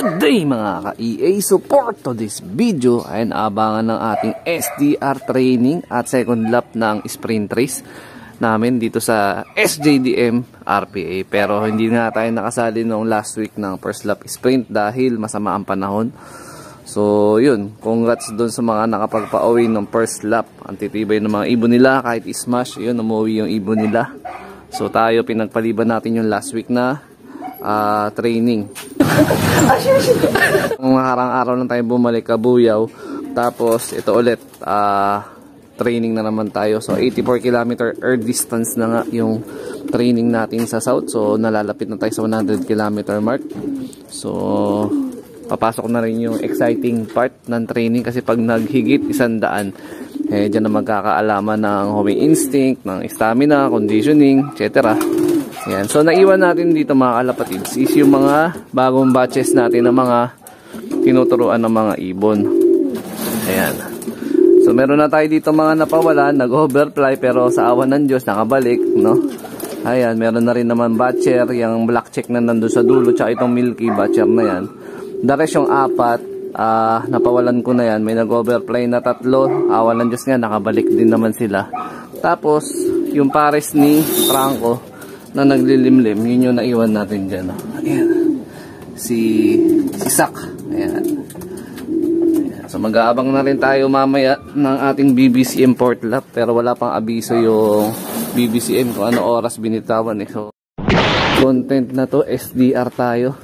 Good day mga ka-EA support. To this video ay naabangan ng ating SDR training at second lap ng sprint race namin dito sa SJDM RPA. Pero hindi nga tayo nakasali noong last week ng first lap sprint dahil masama ang panahon. So yun, congrats doon sa mga nakapagpa-away ng first lap. Ang titibay ng mga ibon nila kahit smash, yun, umuwi yung ibon nila. So tayo pinagpaliban natin yung last week na training. Nung nakarang araw lang tayo bumalik Kabuyaw. Tapos ito ulit training na naman tayo. So 84 km air distance na nga yung training natin sa south. So nalalapit na tayo sa 100 km mark. So papasok na rin yung exciting part ng training kasi pag naghigit 100 dyan na magkakaalaman ng homing instinct, ng stamina, conditioning, etc. Yan. So naiwan natin dito mga kalapatids is yung mga bagong batches natin ng mga tinuturuan ng mga ibon. Ayan. So meron na tayo dito mga napawalan, nag-overfly pero sa awan ng Diyos nakabalik, no? Ayan, meron na rin naman batcher, yung black check na nandun sa dulo, tsaka itong milky batcher na yan. The rest yung apat, napawalan ko na yan. May nag-overfly na 3, awan ng Diyos nga, nakabalik din naman sila. Tapos yung pares ni Franco na naglilimlim, yun yung naiwan natin dyan. Ayan. Si Sak. Ayan. So mag-aabang na rin tayo mamaya ng ating BBCM port lap. Pero wala pang abiso yung BBCM kung ano oras binitawan eh. So content na to, SDR tayo.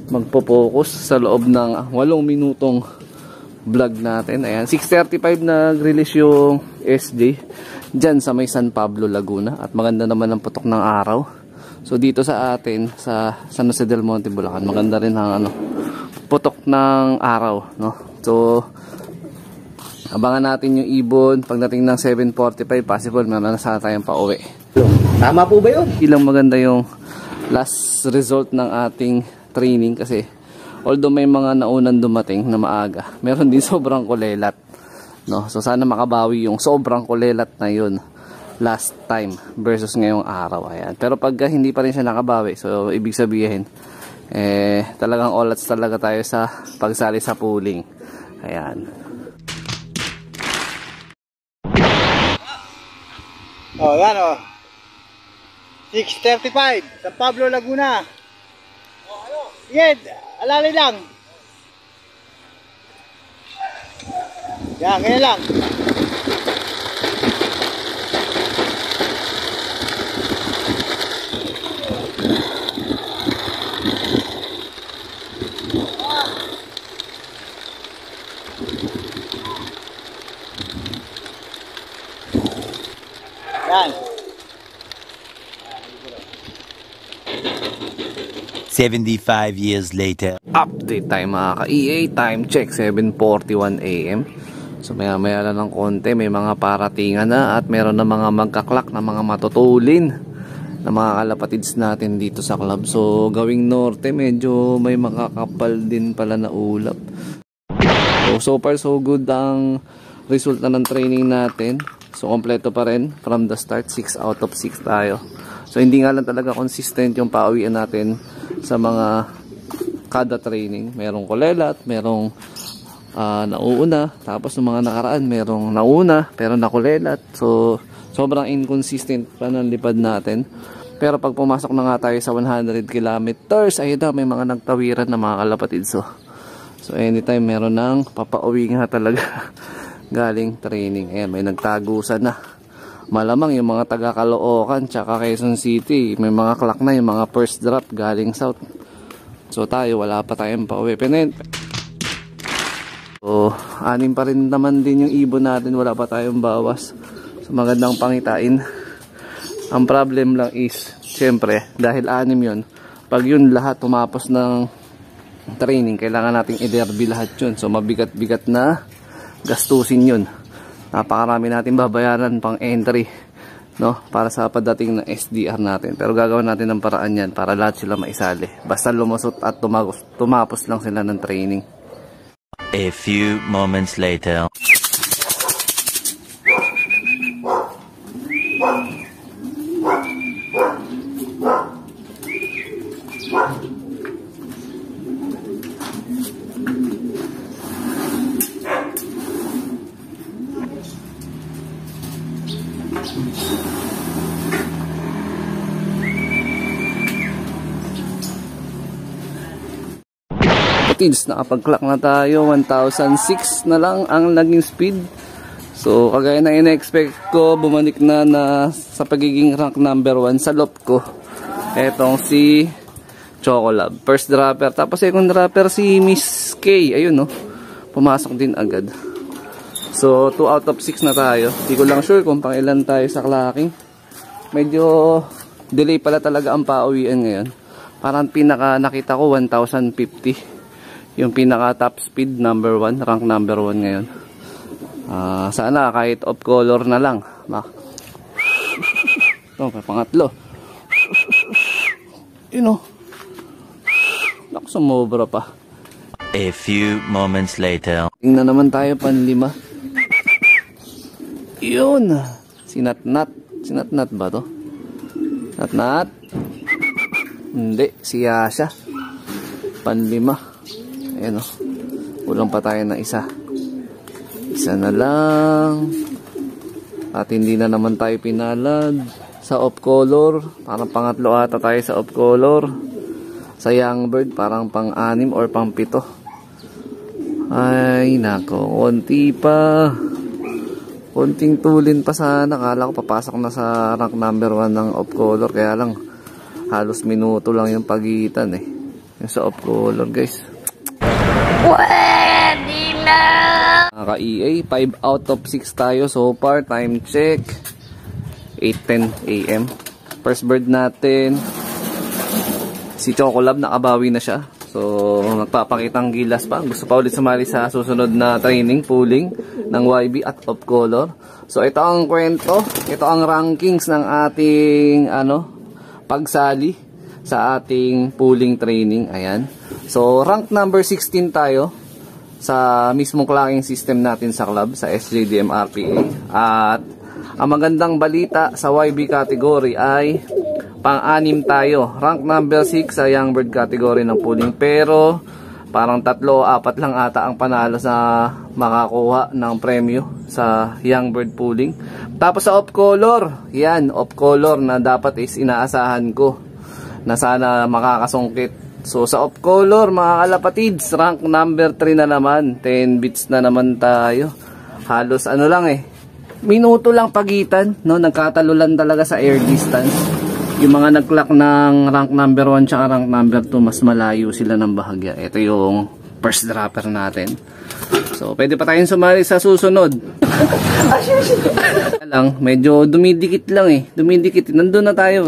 Magpo-focus sa loob ng 8 minutong vlog natin. Ayan. 6:35 nag-release yung SJ dyan sa may San Pablo, Laguna. At maganda naman ang putok ng araw. So dito sa atin, sa San Jose del Monte, Bulacan, maganda rin ang putok ng araw, no? So abangan natin yung ibon. Pagdating ng 7:45, possible meron na sana tayong pauwi. Tama po ba yun? Ilang maganda yung last result ng ating training kasi although may mga naunang dumating na maaga, meron din sobrang kulelat, no? So sana makabawi yung sobrang kulelat na yun last time versus ngayong araw. Ayan. Pero pag hindi pa rin siya nakabawi, so ibig sabihin talagang all outs talaga tayo sa pagsali sa pooling. Ayan. Oh, yan oh. 6:35 San Pablo, Laguna. Sige, alalay lang. Yan, ganyan lang. Yan. 75 years later. Update time mga ka-EA. Time check 7:41 AM. So maya maya lang ng konti, may mga paratingan na at meron na mga magkaklak na mga matutulin na mga kalapatids natin dito sa club. So gawing norte, medyo may makakapal din pala na ulap. So far so good ang resulta ng training natin. So kompleto pa rin from the start, 6 out of 6 tayo. So hindi nga lang talaga consistent yung pauwian natin sa mga kada training. Merong kulelat, merong nauuna, tapos ng mga nakaraan merong nauna pero nakulelat. So sobrang inconsistent pa ng lipad natin. Pero pag pumasok na nga tayo sa 100 kilometers, ayun na, may mga nagtawiran na mga kalapatids. So anytime meron nang papauwi nga talaga galing training. Ayan, may nagtagusan na. Malamang yung mga taga Caloocan tsaka Quezon City, may mga clock na yung mga first drop galing south. So tayo, wala pa tayong pauwi. So 6 pa rin naman din yung ibon natin, wala pa tayong bawas. So magandang pangitain. Ang problem lang is, syempre, dahil 6 yun, pag yun lahat tumapos ng training, kailangan nating i-derby lahat yun. So mabigat-bigat na gastusin yun. Napakarami natin babayaran pang entry, no, para sa pagdating ng SDR natin. Pero gagawin natin ng paraan yan para lahat sila maisali. Basta lumusot at tumapos lang sila ng training. A few moments later. Kapatids, nakapag-clock na tayo. 1,006 na lang ang naging speed. So, kagaya na ina-expect ko, bumalik na sa pagiging rank number 1 sa loop ko. Etong si Chocolab. First dropper. Tapos second dropper si Miss K. Ayun, no? Pumasok din agad. So, 2 out of 6 na tayo. Hindi ko lang sure kung pang ilan tayo sa clocking. Medyo delay pala talaga ang pauwian ngayon. Parang pinaka nakita ko 1,050. Yung pinaka top speed number 1, rank number 1 ngayon. Sana kahit off color na lang. Ito, pangatlo. Yun o. Naku, sumobra pa. A few moments later. Tingnan naman tayo panlima. Yun. Sinatnat. Sinatnat ba to? Natnat? Hindi. Si Yasha. Panlima. Ayan o. Kulang pa tayo ng isa. Isa na lang. At hindi na naman tayo pinalad sa off color. Parang pangatlo ata tayo sa off color. Sa young bird parang pang-6 or pang-7. Ay nako, konti pa. Konting tulin pa sana. Kala ko papasok na sa rank number 1 ng off color. Kaya lang halos minuto lang yung pagitan eh. Yung sa off color guys. Pwede na! Naka-EA, 5 out of 6 tayo so far. Time check 8:10 AM. First bird natin si Chocolab, nakabawi na siya. So nagpapakitang gilas pa. Gusto pa ulit sumali sa susunod na training, pooling ng YB at off color. So ito ang kwento. Ito ang rankings ng ating pagsali sa ating pooling training. Ayan. So rank number 16 tayo sa mismong clocking system natin sa club, sa SJDM RPA. At ang magandang balita sa YB category ay pang-6 tayo. Rank number 6 sa young bird category ng pooling. Pero parang 3 o 4 lang ata ang panalo sa makakuha ng premyo sa young bird pooling. Tapos sa off color, yan, off color na dapat is inaasahan ko na sana makakasungkit. So sa off color mga kalapatids, rank number 3 na naman. 10 bits na naman tayo. Halos lang minuto lang pagitan, no? Nagkatalulan talaga sa air distance. Yung mga nag-clock ng rank number 1 tsaka rank number 2, mas malayo sila ng bahagya. Ito yung first dropper natin. So pwede pa tayong sumali sa susunod. Lang, medyo dumidikit lang dumidikit. Nandun na tayo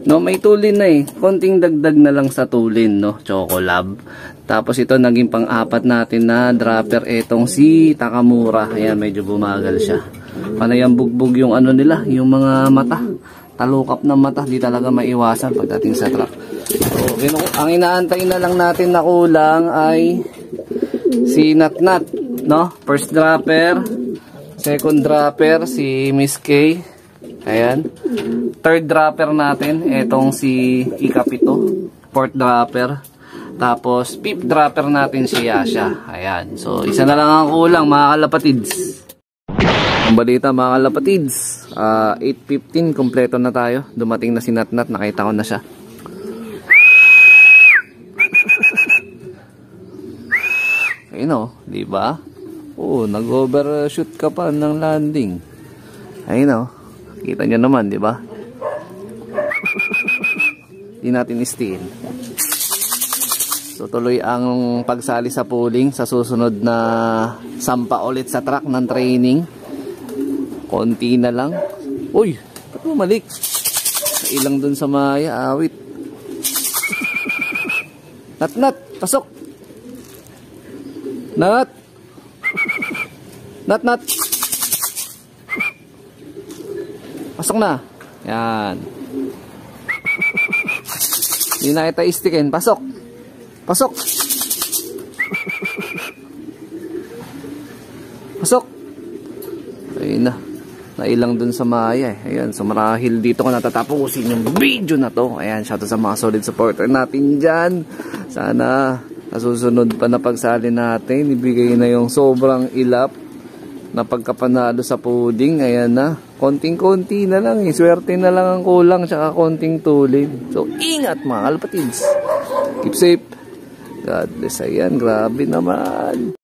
no, may tulin na konting dagdag na lang sa tulin, no, Chocolab. Tapos ito naging pang-4 natin na dropper, etong si Takamura. Ayan, medyo bumagal siya. Panay ang bugbog yung nila, yung mga mata. Talukap ng mata, di talaga maiwasan pagdating sa truck. So, ang inaantay na lang natin na kulang ay si Natnat, no? First dropper, second dropper si Miss K. Ayan. Third dropper natin, etong si Ikapito. Fourth dropper. Tapos fifth dropper natin si Yasha. Ayan. So isa na lang ang kulang mga kalapatids. Ang balita mga kalapatids, 8:15 kompleto na tayo. Dumating na si Natnat, nakita ko na siya. Ayun di ba? Oo, nag-overshoot ka pa ng landing. Ayun kita nyo naman, di ba? Hindi natin istiin. So tuloy ang pagsali sa pooling sa susunod na sampa ulit sa track ng training. Konti na lang. Uy, ba't bumalik? Ilang dun sa maya, awit. Nat, pasok. Nat. Pasok na. Yan. Hindi na kita istikin. Pasok. Pasok. Ayun na. Nailang dun sa maya Ayan. So marahil dito ko natatapusin yung video na to. Ayan. Shoutout sa mga solid supporter natin dyan. Sana nasusunod pa na pagsali natin. Ibigay na yung sobrang ilap na pagkapanalo sa pudding. Ayan na. Konting-konti na lang. Swerte na lang ang kulang. Tsaka konting tulin. So, ingat mga kalapatids. Keep safe. God bless. Ayan. Grabe naman.